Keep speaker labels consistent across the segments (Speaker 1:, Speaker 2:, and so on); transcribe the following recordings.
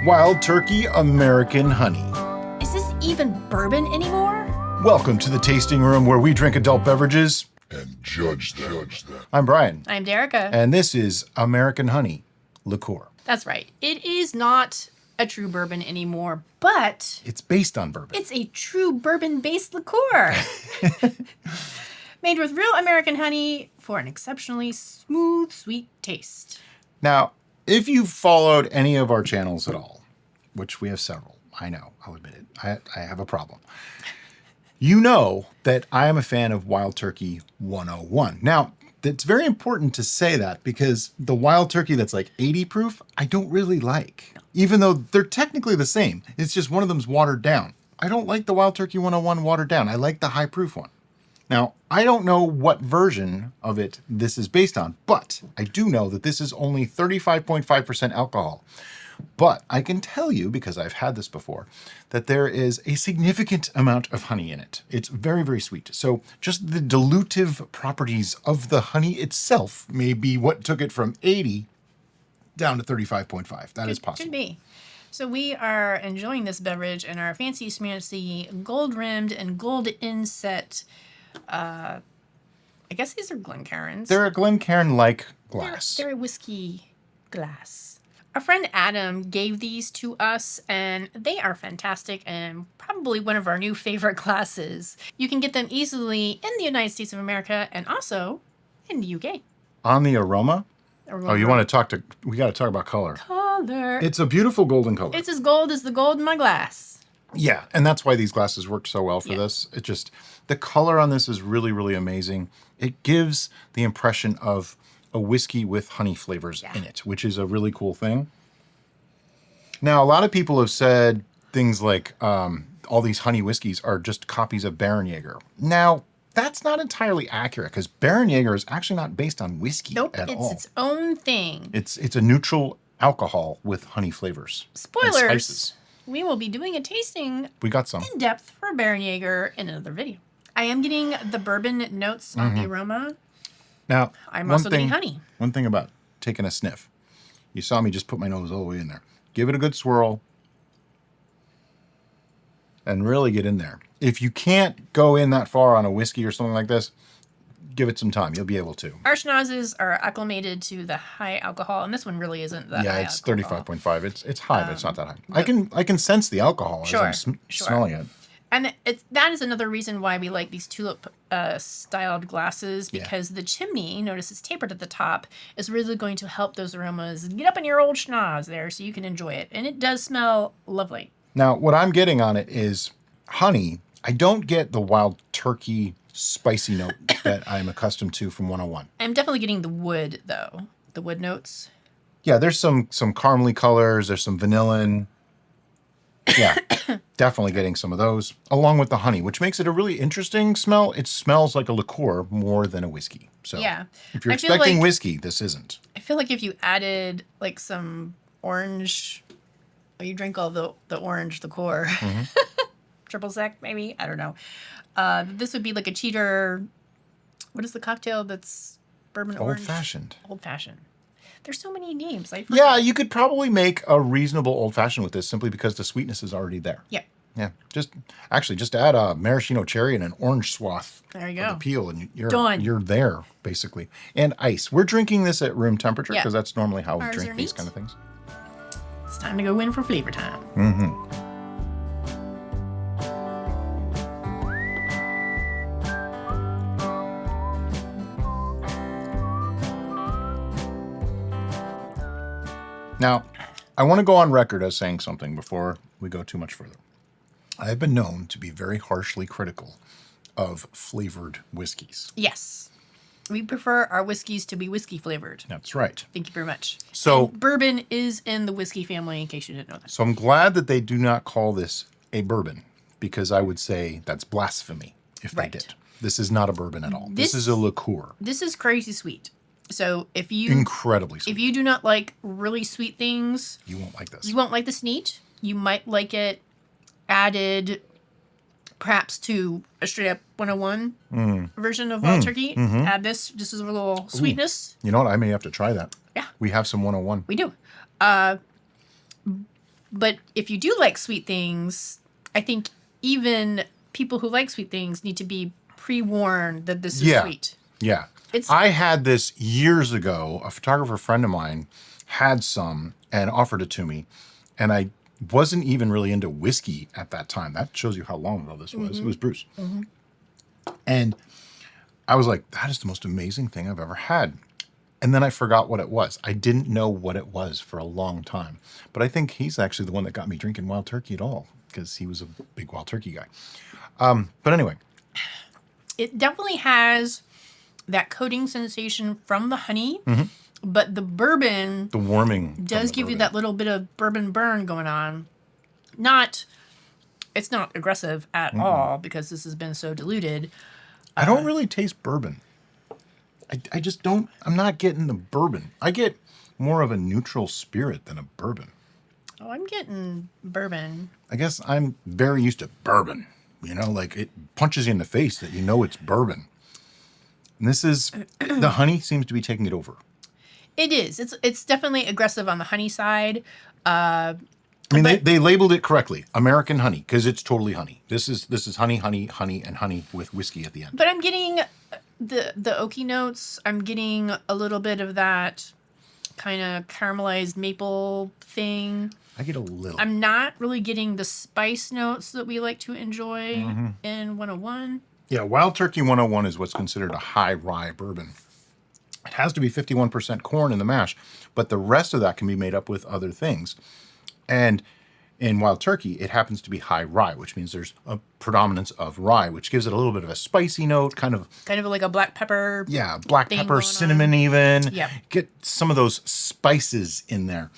Speaker 1: Wild Turkey American Honey.
Speaker 2: Is this even bourbon anymore?
Speaker 1: Welcome to the tasting room where we drink adult beverages
Speaker 3: and judge them.
Speaker 1: I'm Brian.
Speaker 2: I'm Derica.
Speaker 1: And this is American Honey Liqueur.
Speaker 2: That's right. It is not a true bourbon anymore, but
Speaker 1: It's based on bourbon.
Speaker 2: it's a true bourbon-based liqueur. Made with real American honey for an exceptionally smooth, sweet taste.
Speaker 1: Now, if you've followed any of our channels at all, which we have several, I know, I'll admit it, I have a problem. You know that I am a fan of Wild Turkey 101. Now, it's very important to say that because the Wild Turkey that's like 80 proof, I don't really like. Even though they're technically the same. It's just one of them's watered down. I don't like the Wild Turkey 101 watered down. I like the high proof one. Now, I don't know what version of it this is based on, but I do know that this is only 35.5% alcohol. But I can tell you, because I've had this before, that there is a significant amount of honey in it. It's very, very sweet. So just the dilutive properties of the honey itself may be what took it from 80 down to 35.5. That is possible.
Speaker 2: Could be. So we are enjoying this beverage in our fancy schmancy gold-rimmed and gold-inset, I guess these are Glencairns.
Speaker 1: They're a Glencairn-like glass.
Speaker 2: They're a whiskey glass. Our friend Adam gave these to us, and they are fantastic and probably one of our new favorite glasses. You can get them easily in the United States of America and also in the UK.
Speaker 1: On the Aroma?
Speaker 2: Aroma.
Speaker 1: Oh, we got to talk about color.
Speaker 2: Color.
Speaker 1: It's a beautiful golden color.
Speaker 2: It's as gold as the gold in my glass.
Speaker 1: Yeah, and that's why these glasses worked so well for this. It just, the color on this is really, really amazing. It gives the impression of a whiskey with honey flavors in it, which is a really cool thing. Now, a lot of people have said things like all these honey whiskeys are just copies of Barenjager. Now, that's not entirely accurate because Barenjager is actually not based on whiskey at all.
Speaker 2: Nope, it's its own thing.
Speaker 1: It's a neutral alcohol with honey flavors.
Speaker 2: Spoilers.
Speaker 1: And spices.
Speaker 2: We will be doing a tasting
Speaker 1: We got some.
Speaker 2: in depth for Barenjager in another video. I am getting the bourbon notes on the aroma.
Speaker 1: Now,
Speaker 2: I'm also getting honey.
Speaker 1: One thing about taking a sniff. You saw me just put my nose all the way in there. Give it a good swirl. And really get in there. If you can't go in that far on a whiskey or something like this, give it some time. You'll be able to.
Speaker 2: Our schnozzes are acclimated to the high alcohol, and this one really isn't that high.
Speaker 1: Yeah, it's
Speaker 2: alcohol.
Speaker 1: 35.5. It's high, but it's not that high. I can sense the alcohol as I'm smelling it.
Speaker 2: And that is another reason why we like these tulip styled glasses, because the chimney, notice it's tapered at the top, is really going to help those aromas get up in your old schnoz there so you can enjoy it. And it does smell lovely.
Speaker 1: Now, what I'm getting on it is honey. I don't get the Wild Turkey spicy note that I'm accustomed to from 101.
Speaker 2: I'm definitely getting the wood, though. The wood notes.
Speaker 1: Yeah, there's some caramely colors. There's some vanillin. Yeah, definitely getting some of those, along with the honey, which makes it a really interesting smell. It smells like a liqueur more than a whiskey. So
Speaker 2: Yeah.
Speaker 1: if you're
Speaker 2: I feel
Speaker 1: expecting
Speaker 2: like-
Speaker 1: whiskey, this isn't.
Speaker 2: I feel like if you added like some orange, you drink all the orange liqueur, triple sec maybe, I don't know. This would be like a cheater. What is the cocktail that's bourbon orange?
Speaker 1: Old-fashioned.
Speaker 2: Old fashioned. There's so many names. I forget.
Speaker 1: Yeah, you could probably make a reasonable old-fashioned with this simply because the sweetness is already there.
Speaker 2: Yeah.
Speaker 1: Yeah, just add a maraschino cherry and an orange swath
Speaker 2: There you
Speaker 1: of
Speaker 2: go.
Speaker 1: the peel, and
Speaker 2: Done.
Speaker 1: you're there, basically. And ice. We're drinking this at room temperature because that's normally how we
Speaker 2: Ours
Speaker 1: drink
Speaker 2: are
Speaker 1: these
Speaker 2: neat.
Speaker 1: kind of things.
Speaker 2: It's time to go in for flavor time.
Speaker 1: Now, I want to go on record as saying something before we go too much further. I have been known to be very harshly critical of flavored whiskeys.
Speaker 2: Yes. We prefer our whiskeys to be whiskey flavored.
Speaker 1: That's right.
Speaker 2: Thank you very much.
Speaker 1: So,
Speaker 2: And bourbon is in the whiskey family, in case you didn't know that.
Speaker 1: so I'm glad that they do not call this a bourbon, because I would say that's blasphemy if they
Speaker 2: Right.
Speaker 1: did. This is not a bourbon at all. This
Speaker 2: This-
Speaker 1: is a liqueur.
Speaker 2: This is crazy sweet. So if you
Speaker 1: Incredibly sweet.
Speaker 2: if you do not like really sweet things,
Speaker 1: You won't like this.
Speaker 2: you won't like this neat. You might like it added perhaps to a straight up 101 version of Wild Turkey. Add this just as a little sweetness.
Speaker 1: You know what? I may have to try that.
Speaker 2: Yeah.
Speaker 1: We have some 101.
Speaker 2: We do. But if you do like sweet things, I think even people who like sweet things need to be pre-warned that this is sweet.
Speaker 1: Yeah.
Speaker 2: It's-
Speaker 1: I had this years ago. A photographer friend of mine had some and offered it to me. And I wasn't even really into whiskey at that time. That shows you how long ago this was. It was Bruce. And I was like, that is the most amazing thing I've ever had. And then I forgot what it was. I didn't know what it was for a long time. But I think he's actually the one that got me drinking Wild Turkey at all, because he was a big Wild Turkey guy. But anyway.
Speaker 2: It definitely has that coating sensation from the honey, but the bourbon
Speaker 1: The warming
Speaker 2: does give you that little bit of bourbon burn going on. It's not aggressive at all because this has been so diluted.
Speaker 1: I don't really taste bourbon. I just don't. I'm not getting the bourbon. I get more of a neutral spirit than a bourbon.
Speaker 2: Oh, I'm getting bourbon.
Speaker 1: I guess I'm very used to bourbon. You know, like it punches you in the face that you know it's bourbon. And this is, the honey seems to be taking it over.
Speaker 2: It is. It's definitely aggressive on the honey side.
Speaker 1: I mean, they labeled it correctly, American honey, because it's totally honey. This is honey, and honey with whiskey at the end.
Speaker 2: But I'm getting the oaky notes. I'm getting a little bit of that kind of caramelized maple thing.
Speaker 1: I get a little.
Speaker 2: I'm not really getting the spice notes that we like to enjoy in 101.
Speaker 1: Yeah, Wild Turkey 101 is what's considered a high rye bourbon. It has to be 51% corn in the mash, but the rest of that can be made up with other things. And in Wild Turkey, it happens to be high rye, which means there's a predominance of rye, which gives it a little bit of a spicy note, kind of
Speaker 2: like a black pepper.
Speaker 1: Yeah, black
Speaker 2: thing
Speaker 1: pepper,
Speaker 2: going
Speaker 1: cinnamon
Speaker 2: on.
Speaker 1: even.
Speaker 2: Yeah.
Speaker 1: Get some of those spices in there.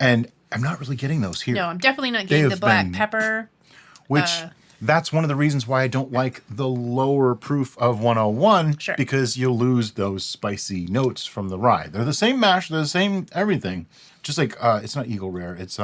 Speaker 1: And I'm not really getting those here.
Speaker 2: No, I'm definitely not getting the black
Speaker 1: been-
Speaker 2: pepper.
Speaker 1: Which that's one of the reasons why I don't like the lower proof of 101,
Speaker 2: Sure.
Speaker 1: because you'll lose those spicy notes from the rye. They're the same mash, they're the same everything. Just like it's not Eagle Rare, it's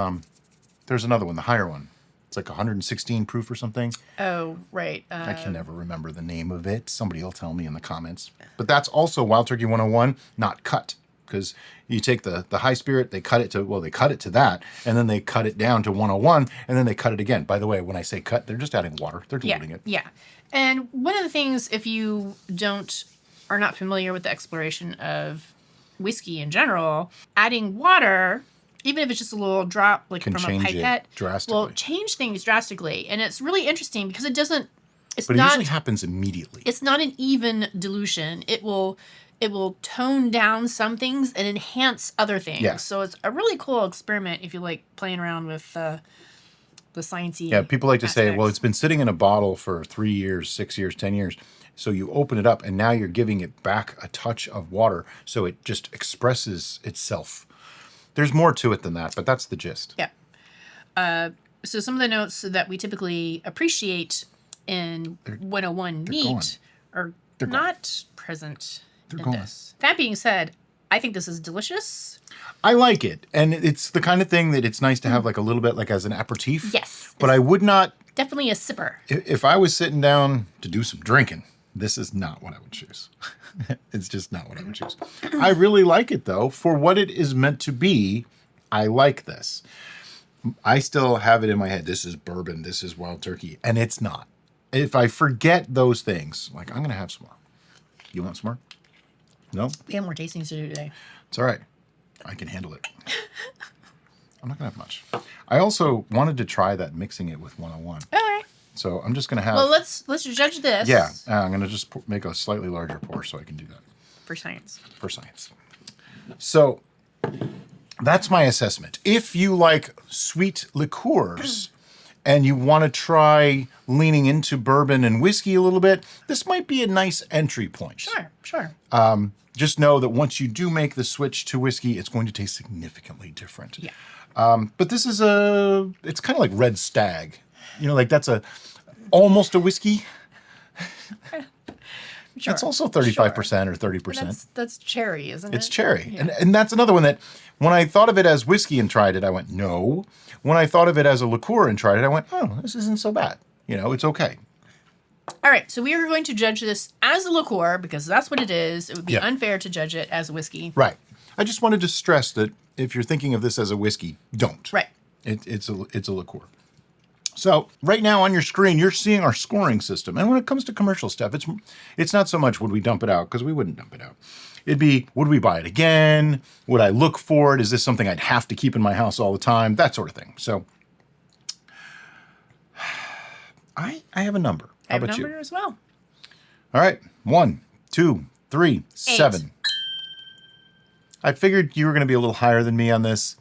Speaker 1: there's another one, the higher one. It's like 116 proof or something.
Speaker 2: Oh, right.
Speaker 1: I can never remember the name of it. Somebody will tell me in the comments. But that's also Wild Turkey 101, not cut. Because you take the high spirit, they cut it to that, and then they cut it down to 101, and then they cut it again. By the way, when I say cut, they're just adding water. They're diluting it.
Speaker 2: Yeah. And one of the things, if you are not familiar with the exploration of whiskey in general, adding water, even if it's just a little drop, like
Speaker 1: Can
Speaker 2: from a
Speaker 1: change it
Speaker 2: pipette,
Speaker 1: drastically.
Speaker 2: will change things drastically. And it's really interesting because it
Speaker 1: But it usually happens immediately.
Speaker 2: It's not an even dilution. It will tone down some things and enhance other things.
Speaker 1: Yeah.
Speaker 2: So it's a really cool experiment if you like playing around with the sciencey.
Speaker 1: Yeah, people like to say, well,
Speaker 2: aspects.
Speaker 1: it's been sitting in a bottle for 3 years, 6 years, 10 years. So you open it up, and now you're giving it back a touch of water, so it just expresses itself. There's more to it than that, but that's the gist.
Speaker 2: Yeah. So some of the notes that we typically appreciate in 101 neat are
Speaker 1: They're
Speaker 2: not present in
Speaker 1: gone.
Speaker 2: this. That being said, I think this is delicious.
Speaker 1: I like it, and it's the kind of thing that it's nice to have like a little bit like as an aperitif.
Speaker 2: Yes.
Speaker 1: But I would not,
Speaker 2: Definitely a sipper.
Speaker 1: if I was sitting down to do some drinking, this is not what I would choose. It's just not what I would choose. I really like it though. For what it is meant to be, I like this. I still have it in my head. This is bourbon. This is Wild Turkey. And it's not. If I forget those things, like I'm going to have some more. You want some more? No?
Speaker 2: We have more tastings to do today.
Speaker 1: It's all right. I can handle it. I'm not going to have much. I also wanted to try that mixing it with 101.
Speaker 2: All right.
Speaker 1: So I'm just going to have...
Speaker 2: Well, let's judge this.
Speaker 1: Yeah, I'm going to just make a slightly larger pour so I can do that.
Speaker 2: For science.
Speaker 1: For science. So that's my assessment. If you like sweet liqueurs and you want to try leaning into bourbon and whiskey a little bit, this might be a nice entry point.
Speaker 2: Sure.
Speaker 1: Just know that once you do make the switch to whiskey, it's going to taste significantly different.
Speaker 2: Yeah.
Speaker 1: But this is it's kind of like Red Stag. You know, like that's almost a whiskey.
Speaker 2: Sure.
Speaker 1: It's also 35% or 30%.
Speaker 2: That's cherry, isn't it?
Speaker 1: It's cherry.
Speaker 2: Yeah.
Speaker 1: And that's another one that when I thought of it as whiskey and tried it, I went, no. When I thought of it as a liqueur and tried it, I went, oh, this isn't so bad. You know, it's okay.
Speaker 2: All right, so we are going to judge this as a liqueur because that's what it is. It would be unfair to judge it as a whiskey.
Speaker 1: Right. I just wanted to stress that if you're thinking of this as a whiskey, don't.
Speaker 2: Right.
Speaker 1: It's a liqueur. So right now on your screen, you're seeing our scoring system. And when it comes to commercial stuff, it's not so much would we dump it out, because we wouldn't dump it out. It'd be, would we buy it again? Would I look for it? Is this something I'd have to keep in my house all the time? That sort of thing. So I have a number. How about you?
Speaker 2: I have a number as well.
Speaker 1: All right. 1, 2, 3, 7. I figured you were going to be a little higher than me on this.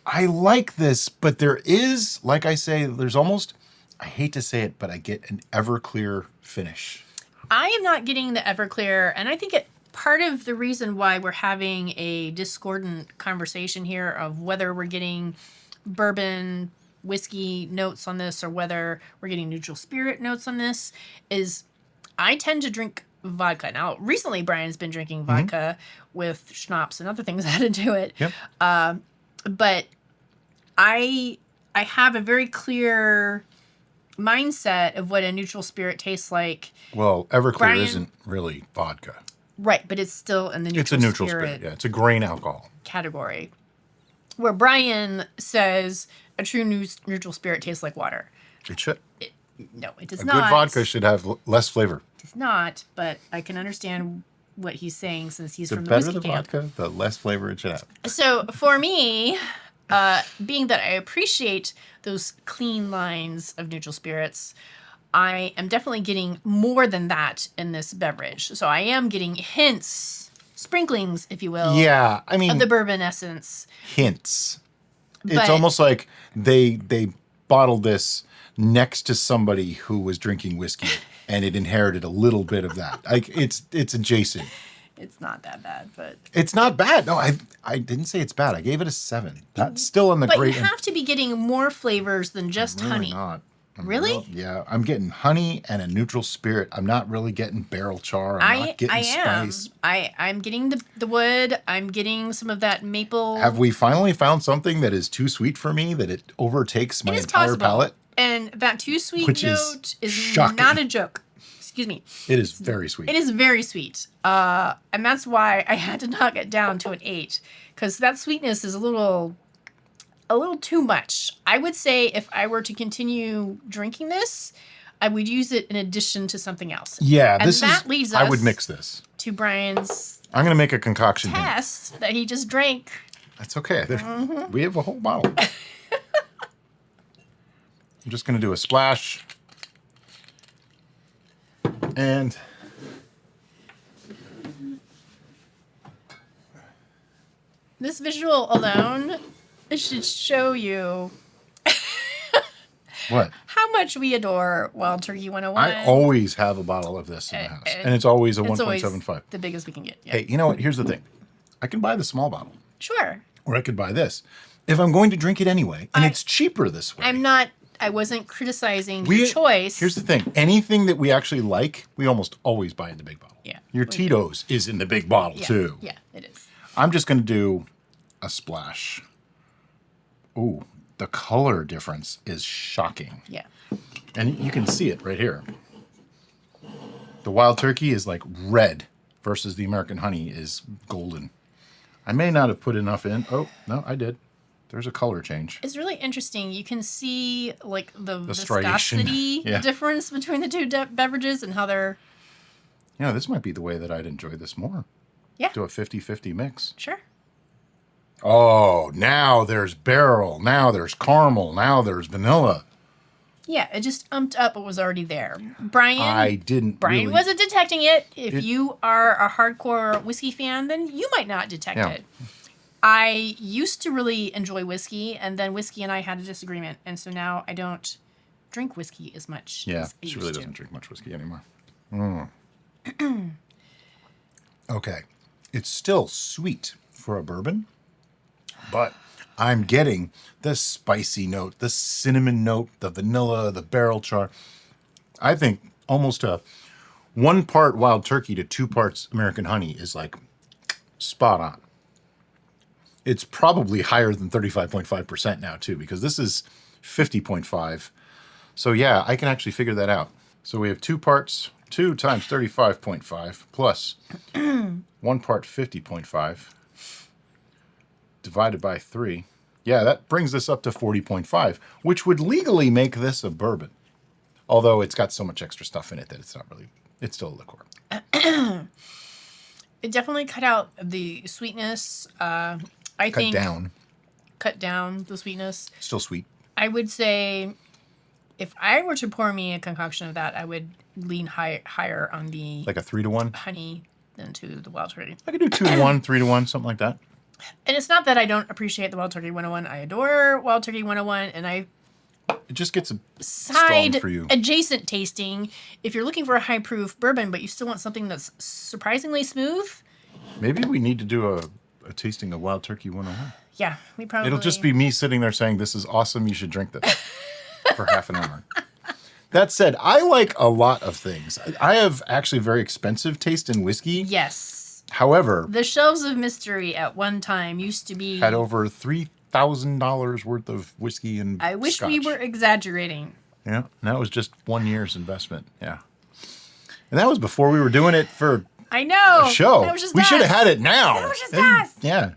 Speaker 1: I like this, but there is, like I say, there's almost, I hate to say it, but I get an Everclear finish.
Speaker 2: I am not getting the Everclear, and I think part of the reason why we're having a discordant conversation here of whether we're getting bourbon, whiskey notes on this or whether we're getting neutral spirit notes on this is I tend to drink vodka. Now, recently, Brian's been drinking vodka with schnapps and other things added to it.
Speaker 1: Yep.
Speaker 2: But I have a very clear mindset of what a neutral spirit tastes like.
Speaker 1: Well, Everclear
Speaker 2: Brian,
Speaker 1: isn't really vodka.
Speaker 2: Right, but it's still in the neutral,
Speaker 1: It's a neutral spirit. Yeah, it's a grain alcohol
Speaker 2: category. Where Brian says a true neutral spirit tastes like water.
Speaker 1: It should.
Speaker 2: No, it does
Speaker 1: A
Speaker 2: not.
Speaker 1: good vodka should have less flavor.
Speaker 2: It does not, but I can understand what he's saying since he's
Speaker 1: The
Speaker 2: from the
Speaker 1: better
Speaker 2: whiskey
Speaker 1: the
Speaker 2: camp.
Speaker 1: vodka, the less flavor it should have.
Speaker 2: So for me, being that I appreciate those clean lines of neutral spirits, I am definitely getting more than that in this beverage. So I am getting hints, sprinklings, if you will,
Speaker 1: Yeah, I mean,
Speaker 2: of the bourbon essence.
Speaker 1: hints. It's
Speaker 2: But-
Speaker 1: almost like they bottled this next to somebody who was drinking whiskey, and it inherited a little bit of that. Like it's adjacent.
Speaker 2: It's not that bad, but
Speaker 1: It's not bad. No, I didn't say it's bad. I gave it a 7. That's still in the
Speaker 2: but
Speaker 1: great.
Speaker 2: you have to be getting more flavors than just
Speaker 1: I'm really
Speaker 2: honey.
Speaker 1: not. I'm
Speaker 2: Really?
Speaker 1: Yeah, I'm getting honey and a neutral spirit. I'm not really getting barrel char. I'm not getting
Speaker 2: I am.
Speaker 1: spice.
Speaker 2: I'm getting the wood. I'm getting some of that maple.
Speaker 1: Have we finally found something that is too sweet for me, that it overtakes my
Speaker 2: It is
Speaker 1: entire
Speaker 2: possible.
Speaker 1: palate?
Speaker 2: And that too sweet
Speaker 1: Which is
Speaker 2: note is
Speaker 1: shocking.
Speaker 2: not a joke. Excuse me.
Speaker 1: It is very sweet.
Speaker 2: It is very sweet. And that's why I had to knock it down to an 8. Because that sweetness is a little too much. I would say if I were to continue drinking this, I would use it in addition to something else.
Speaker 1: Yeah,
Speaker 2: And
Speaker 1: this
Speaker 2: that
Speaker 1: is.
Speaker 2: leads
Speaker 1: I
Speaker 2: us
Speaker 1: would mix this.
Speaker 2: to Brian's
Speaker 1: I'm gonna make a concoction here.
Speaker 2: test that he just drank.
Speaker 1: That's okay.
Speaker 2: Mm-hmm.
Speaker 1: We have a whole bottle. I'm just gonna do a splash, and
Speaker 2: This visual alone should show you
Speaker 1: what?
Speaker 2: how much we adore Wild Turkey 101.
Speaker 1: I always have a bottle of this in the house,
Speaker 2: and
Speaker 1: and it's always a
Speaker 2: It's always
Speaker 1: 1.75.
Speaker 2: the biggest we can get. Yeah.
Speaker 1: Hey, you know what? Here's the thing. I can buy the small bottle,
Speaker 2: Sure.
Speaker 1: or I could buy this if I'm going to drink it anyway, and it's cheaper this way.
Speaker 2: I wasn't criticizing your choice.
Speaker 1: Here's the thing. Anything that we actually like, we almost always buy in the big bottle.
Speaker 2: Yeah,
Speaker 1: Your
Speaker 2: we do.
Speaker 1: Tito's is in the big bottle,
Speaker 2: yeah,
Speaker 1: too.
Speaker 2: Yeah, it is.
Speaker 1: I'm just going to do a splash. Ooh, the color difference is shocking.
Speaker 2: Yeah.
Speaker 1: And you can see it right here. The Wild Turkey is like red versus the American Honey is golden. I may not have put enough in. Oh, no, I did. There's a color change.
Speaker 2: It's really interesting. You can see like the
Speaker 1: striation.
Speaker 2: viscosity
Speaker 1: Yeah.
Speaker 2: difference between the two beverages and how they're.
Speaker 1: You know, this might be the way that I'd enjoy this more.
Speaker 2: Yeah.
Speaker 1: Do a 50-50 mix.
Speaker 2: Sure.
Speaker 1: Oh, now there's barrel. Now there's caramel. Now there's vanilla.
Speaker 2: Yeah, it just umped up what was already there. Brian
Speaker 1: Brian
Speaker 2: wasn't detecting it. If you are a hardcore whiskey fan, then you might not detect
Speaker 1: Yeah.
Speaker 2: it. I used to really enjoy whiskey, and then whiskey and I had a disagreement, and so now I don't drink whiskey as much.
Speaker 1: Yeah,
Speaker 2: as I
Speaker 1: she really
Speaker 2: used to.
Speaker 1: doesn't drink much whiskey anymore. Okay. It's still sweet for a bourbon, but I'm getting the spicy note, the cinnamon note, the vanilla, the barrel char. I think almost a 1 part Wild Turkey to 2 parts American Honey is like spot on. It's probably higher than 35.5% now too, because this is 50.5. So yeah, I can actually figure that out. So we have 2 parts, 2 times 35.5 plus 1 part 50.5 divided by 3 Yeah, that brings this up to 40.5, which would legally make this a bourbon. Although it's got so much extra stuff in it that it's not really, it's still a liqueur.
Speaker 2: It definitely cut out the sweetness. I think cut down the sweetness.
Speaker 1: Still sweet.
Speaker 2: I would say if I were to pour me a concoction of that, I would lean higher on the
Speaker 1: Like a 3-to-1?
Speaker 2: honey than to the Wild Turkey.
Speaker 1: I could do 2-to-1, 3-to-1, something like that.
Speaker 2: And it's not that I don't appreciate the Wild Turkey 101. I adore Wild Turkey 101, and I
Speaker 1: It just gets a
Speaker 2: side
Speaker 1: strong for you.
Speaker 2: adjacent tasting. If you're looking for a high proof bourbon, but you still want something that's surprisingly smooth,
Speaker 1: Maybe we need to do a tasting of Wild Turkey 101.
Speaker 2: yeah, we probably.
Speaker 1: It'll just be me sitting there saying, this is awesome, you should drink this for half an hour. That said, I like a lot of things. I have actually very expensive taste in whiskey.
Speaker 2: Yes.
Speaker 1: However,
Speaker 2: The shelves of mystery at one time used to be.
Speaker 1: had over $3,000 worth of whiskey and
Speaker 2: I wish we
Speaker 1: scotch.
Speaker 2: were exaggerating.
Speaker 1: Yeah, and that was just 1 year's investment. Yeah. And that was before we were doing it for
Speaker 2: I know.
Speaker 1: a show.
Speaker 2: That was just
Speaker 1: We should have
Speaker 2: us.
Speaker 1: had it now.
Speaker 2: That was just
Speaker 1: And-
Speaker 2: us.
Speaker 1: Yeah.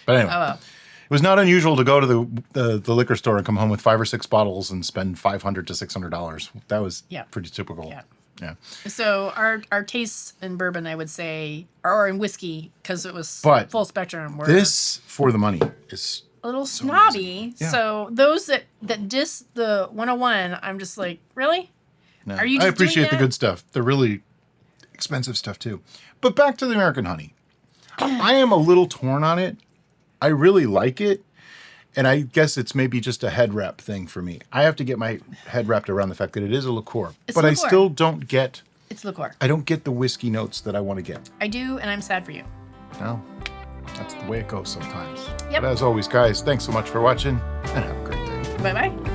Speaker 1: But anyway.
Speaker 2: Oh well.
Speaker 1: It was not unusual to go to the liquor store and come home with 5 or 6 bottles and spend $500 to $600. That was
Speaker 2: Yeah.
Speaker 1: pretty typical.
Speaker 2: Yeah.
Speaker 1: Yeah.
Speaker 2: So our tastes in bourbon, I would say, or in whiskey, because it was
Speaker 1: But
Speaker 2: full spectrum. Were
Speaker 1: This for the money is
Speaker 2: a little snobby.
Speaker 1: Yeah.
Speaker 2: So those that diss the 101, I'm just like, really?
Speaker 1: no.
Speaker 2: Are you
Speaker 1: I
Speaker 2: just doing
Speaker 1: appreciate the
Speaker 2: that?
Speaker 1: good stuff. The really expensive stuff too. But back to the American honey. I am a little torn on it. I really like it. And I guess it's maybe just a head wrap thing for me. I have to get my head wrapped around the fact that it is a liqueur.
Speaker 2: It's
Speaker 1: but
Speaker 2: a
Speaker 1: I
Speaker 2: liqueur.
Speaker 1: still don't get
Speaker 2: It's liqueur.
Speaker 1: I don't get the whiskey notes that I want to get.
Speaker 2: I do, and I'm sad for you.
Speaker 1: No. That's the way it goes sometimes.
Speaker 2: Yep.
Speaker 1: But as always, guys, thanks so much for watching and have a great day.
Speaker 2: Bye bye.